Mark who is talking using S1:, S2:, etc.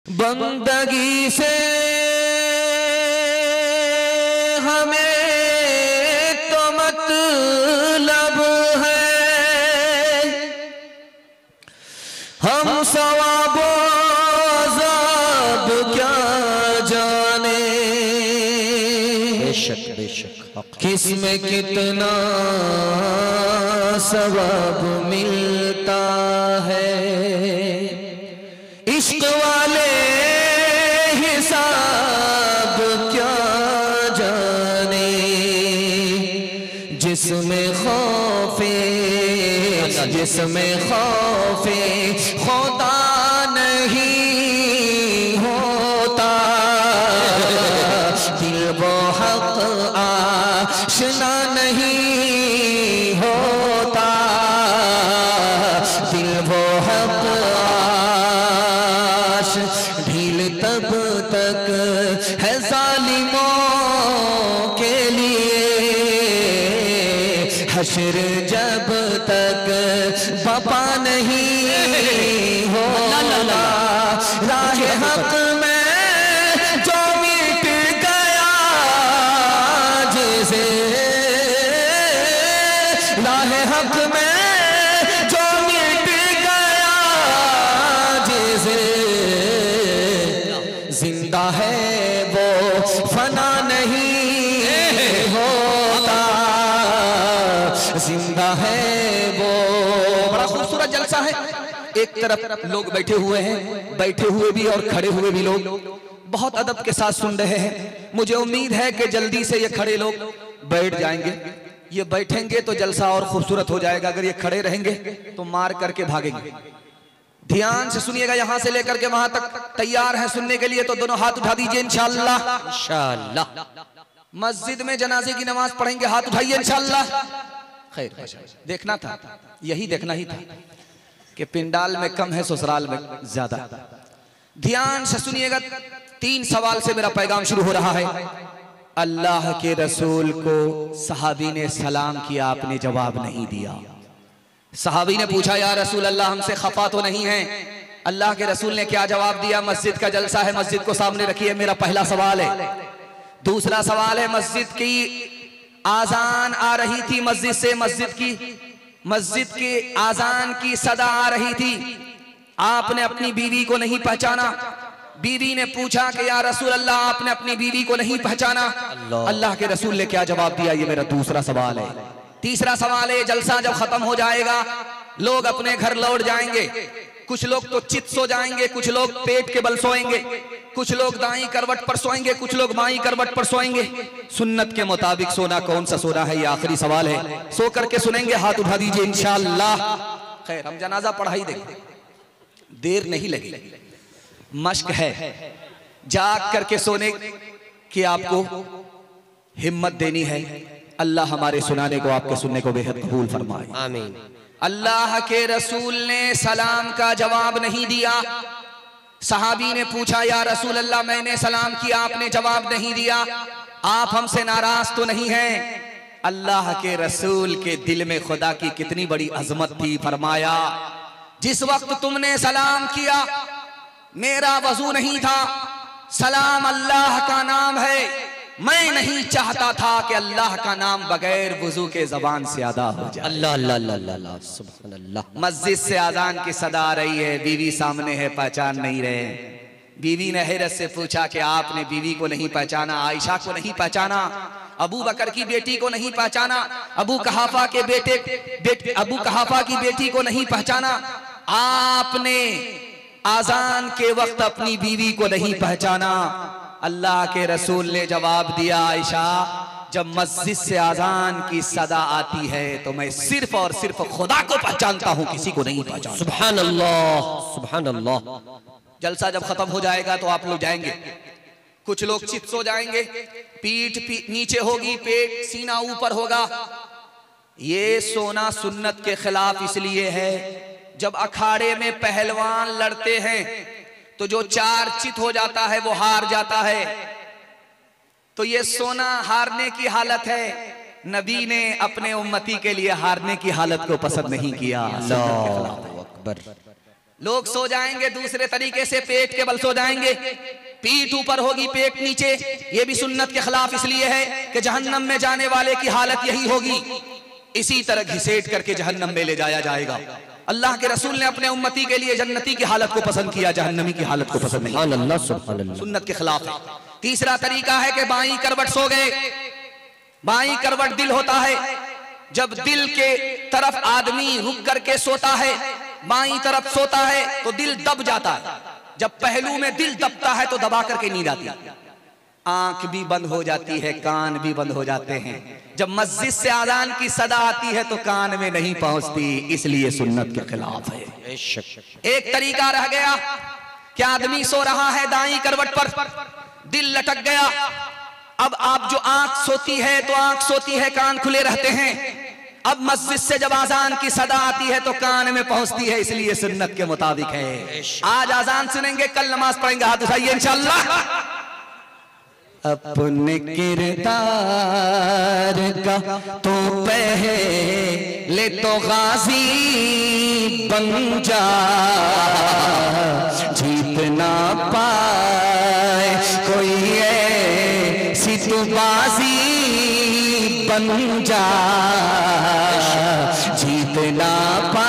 S1: बंदगी से हमें तो मतलब है, हम सवाब अज़ाब क्या जाने।
S2: बेशक बेशक
S1: किसमें कितना सवाब मिलता है। इश्क वाले हिसाब क्या जाने। जिसमें खौफे खुदा नहीं होता, दिल वो हक आशना नहीं होता, दिल वो हक ढील तब तक है जालिमों के लिए, हश्र जब तक बपा नहीं होला। राह हक में जो मिट गया जिसे, राह हक में जो मिट गया जिसे, जिंदा है वो फना नहीं होता, जिंदा है वो। बड़ा खूबसूरत जलसा है। एक तरफ लोग बैठे हुए हैं, बैठे हुए भी और खड़े हुए भी लोग बहुत अदब के साथ सुन रहे हैं। मुझे उम्मीद है कि जल्दी से ये खड़े लोग बैठ जाएंगे। ये बैठेंगे तो जलसा और खूबसूरत हो जाएगा, अगर ये खड़े रहेंगे तो मार करके भागेंगे। ध्यान से सुनिएगा, यहां से लेकर के वहां तक। तैयार है सुनने के लिए तो दोनों हाथ उठा दीजिए इंशाअल्लाह।
S2: इंशाअल्लाह।
S1: मस्जिद में जनाजे की नमाज पढ़ेंगे, हाथ उठाइए इंशाअल्लाह। खैर, देखना था, यही देखना ही था कि पिंडाल में कम है ससुराल में ज्यादा। ध्यान से सुनिएगा, 3 सवाल से मेरा पैगाम शुरू हो रहा है। अल्लाह के रसूल को सहाबी ने सलाम किया, आपने जवाब नहीं दिया। सहाबी ने पूछा, या रसूल अल्लाह हमसे खफा तो नहीं है? अल्लाह के रसूल ने क्या जवाब दिया? मस्जिद का जलसा है, मस्जिद को सामने रखिए, मेरा पहला सवाल है। दूसरा सवाल है, मस्जिद की आजान आ रही थी, मस्जिद से मस्जिद की आजान की सदा आ रही थी, आपने अपनी बीवी को नहीं पहचाना। बीवी ने पूछा कि या रसूल अल्लाह आपने अपनी बीवी को नहीं पहचाना? अल्लाह के रसूल ने क्या जवाब दिया? ये मेरा दूसरा सवाल है। तीसरा सवाल है, जलसा जब खत्म हो जाएगा, लोग अपने घर लौट जाएंगे, कुछ लोग तो चित सो जाएंगे, कुछ लोग पेट के बल सोएंगे, कुछ लोग दाईं करवट पर सोएंगे, कुछ लोग बाईं करवट पर सोएंगे। सुन्नत के मुताबिक सोना कौन सा सोना है? ये आखिरी सवाल है। सो करके सुनेंगे, हाथ उठा दीजिए इंशाअल्लाह। खैर, हम जनाजा पढ़ाई देंगे, देर नहीं लगेगी, मश्क है। जाग करके सोने की आपको हिम्मत देनी है। अल्लाह हमारे सुनाने को, आपके सुनने को बेहद कबूल फरमाए,
S2: आमीन।
S1: अल्लाह के रसूल ने सलाम का जवाब नहीं दिया। सहाबी ने पूछा, या रसूल अल्लाह मैंने सलाम किया, आपने जवाब नहीं दिया, आप हमसे नाराज तो नहीं हैं? अल्लाह के रसूल के दिल में खुदा की कितनी बड़ी अजमत थी। फरमाया, जिस वक्त तुमने सलाम किया मेरा वजू नहीं था, सलाम अल्लाह का नाम है, मैं नहीं चाहता था कि अल्लाह का नाम बगैर वुजू के जबान से अदा हो जाए।
S2: अल्लाह अल्लाह अल्लाह अल्लाह सुभान अल्लाह।
S1: मस्जिद से आजान की सदा आ रही है, बीवी सामने है, पहचान नहीं रहे। बीवी ने हैरत से पूछा कि आपने बीवी को नहीं पहचाना, आयशा को नहीं पहचाना, अबू बकर की बेटी को नहीं पहचाना, अबू कहाफा की बेटी को नहीं पहचाना, आपने आजान के वक्त अपनी बीवी को नहीं पहचाना। अल्लाह के रसूल ने जवाब दिया, आयशा जब मस्जिद से आजान की सदा आती है तो मैं सिर्फ और सिर्फ खुदा को पहचानता हूं, किसी को नहीं पहचानता।
S2: सुभान अल्लाह सुभान अल्लाह।
S1: जलसा जब खत्म हो जाएगा तो आप लोग जाएंगे, कुछ लोग चित सो जाएंगे, पीठ नीचे होगी, पेट सीना ऊपर होगा। ये सोना सुन्नत के खिलाफ इसलिए है, जब अखाड़े में पहलवान लड़ते हैं तो जो 4 चित हो जाता है वो हार जाता है। तो ये सोना हारने की हालत है। नबी ने अपने उम्मती के लिए हारने की हालत को पसंद नहीं किया।
S2: अल्लाहु अकबर।
S1: लोग सो जाएंगे दूसरे तरीके से, पेट के बल सो जाएंगे, पीठ ऊपर होगी पेट नीचे। ये भी सुन्नत के खिलाफ इसलिए है कि जहन्नम में जाने वाले की हालत यही होगी, इसी तरह घिसेट करके जहन्नम में ले जाया जाएगा। अल्लाह के रसूल ने अपने उम्मती के लिए जन्नती की हालत को पसंद किया, जहन्नमी की हालत को पसंद नहीं। सुन्नत के खिलाफ है। तीसरा तरीका है कि बाईं करवट सो गए। बाईं करवट दिल होता है, जब दिल के तरफ आदमी रुक करके सोता है, बाईं तरफ सोता है तो दिल दब जाता है। जब पहलू में दिल दबता है तो दबा करके नींद आती है, आंख भी बंद हो जाती है, कान भी बंद हो जाते हैं। जब मस्जिद से आजान की सदा आती है तो कान में नहीं पहुंचती, इसलिए सुन्नत के खिलाफ है। एक तरीका रह गया कि आदमी सो रहा है दाईं करवट पर, दिल लटक गया। अब आप जो आंख सोती है तो आंख सोती है, कान खुले रहते हैं। अब मस्जिद से जब आजान की सदा आती है तो कान में पहुंचती है, इसलिए सुन्नत के मुताबिक है। आज आजान सुनेंगे, कल नमाज पढ़ेंगे, हाथ उठाइए इंशाअल्लाह। अपने किरदार का तो पहले तो गाजी बन जा, जीत ना पाए कोई ऐसी तो बाजी बन जा, जीत ना पाए